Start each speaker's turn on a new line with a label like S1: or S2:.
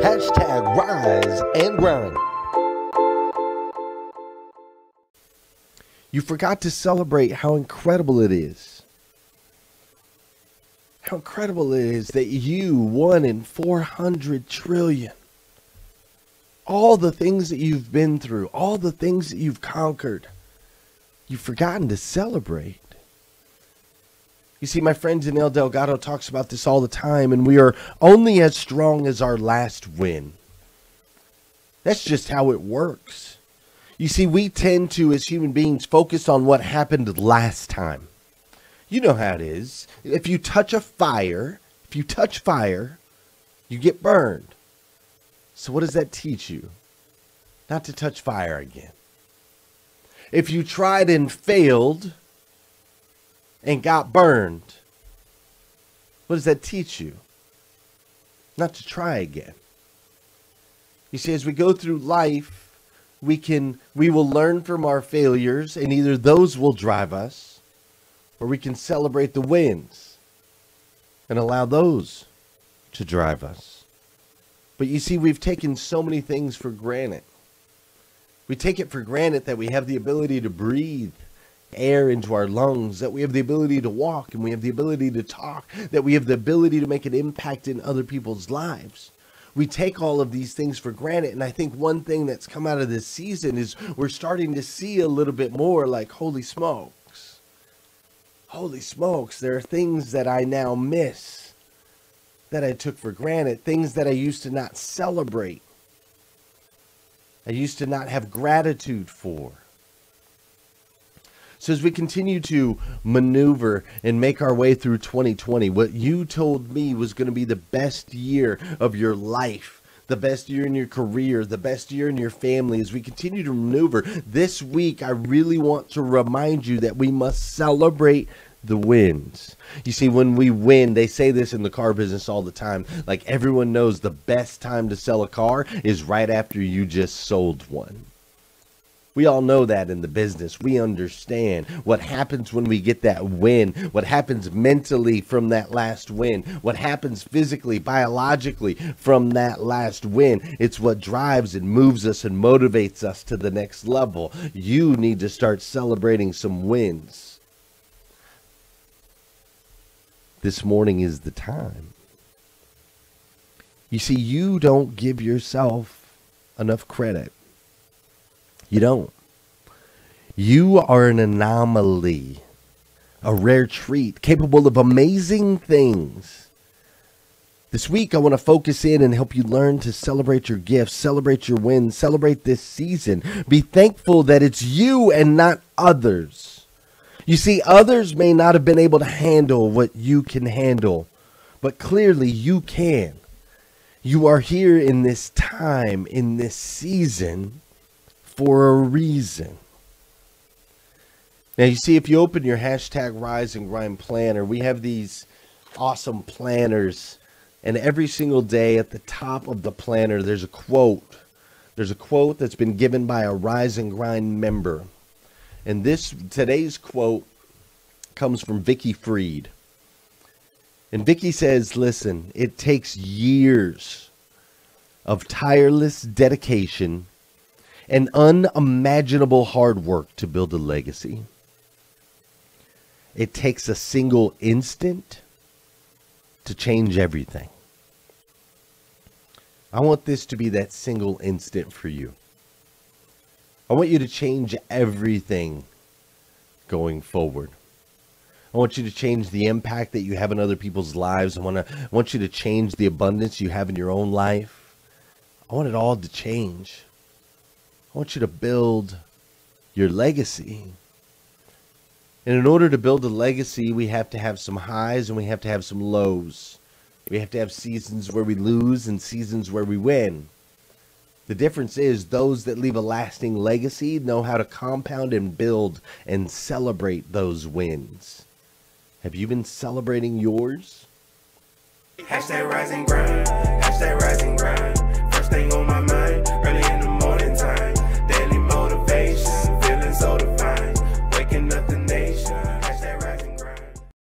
S1: Hashtag rise and grind. You forgot to celebrate how incredible it is. How incredible it is that you, 1 in 400 trillion, all the things that you've been through, all the things that you've conquered, you've forgotten to celebrate. You see, my friend Danielle Delgado talks about this all the time, and we are only as strong as our last win. That's just how it works. You see, we tend to, as human beings, focus on what happened last time. You know how it is. If you touch fire, you get burned. So what does that teach you? Not to touch fire again. If you tried and failed and got burned, what does that teach you? Not to try again. You see, as we go through life, we will learn from our failures, and either those will drive us, or we can celebrate the wins and allow those to drive us. But you see, we've taken so many things for granted. We take it for granted that we have the ability to breathe air into our lungs, that we have the ability to walk, and we have the ability to talk, that we have the ability to make an impact in other people's lives. We take all of these things for granted, and I think one thing that's come out of this season is we're starting to see a little bit more like, holy smokes, there are things that I now miss, that I took for granted, things that I used to not celebrate, I used to not have gratitude for. So as we continue to maneuver and make our way through 2020, what you told me was going to be the best year of your life, the best year in your career, the best year in your family, as we continue to maneuver this week, I really want to remind you that we must celebrate the wins. You see, when we win, they say this in the car business all the time, like everyone knows the best time to sell a car is right after you just sold one. We all know that in the business. We understand what happens when we get that win, what happens mentally from that last win, what happens physically, biologically from that last win. It's what drives and moves us and motivates us to the next level. You need to start celebrating some wins. This morning is the time. You see, you don't give yourself enough credit. You don't. You are an anomaly, a rare treat, capable of amazing things. This week, I want to focus in and help you learn to celebrate your gifts, celebrate your wins, celebrate this season. Be thankful that it's you and not others. You see, others may not have been able to handle what you can handle, but clearly you can. You are here in this time, in this season, for a reason. Now, you see, if you open your hashtag Rise and Grind planner, we have these awesome planners, and every single day at the top of the planner, there's a quote. There's a quote that's been given by a Rise and Grind member. And today's quote comes from Vicky Freed. And Vicky says, listen, it takes years of tireless dedication and unimaginable hard work to build a legacy. It takes a single instant to change everything. I want this to be that single instant for you. I want you to change everything going forward. I want you to change the impact that you have in other people's lives. I want you to change the abundance you have in your own life. I want it all to change. I want you to build your legacy. And in order to build a legacy, we have to have some highs and we have to have some lows. We have to have seasons where we lose and seasons where we win. The difference is those that leave a lasting legacy know how to compound and build and celebrate those wins. Have you been celebrating yours?
S2: Hashtag rise and grind. Hashtag rise and grind. First thing on my mind.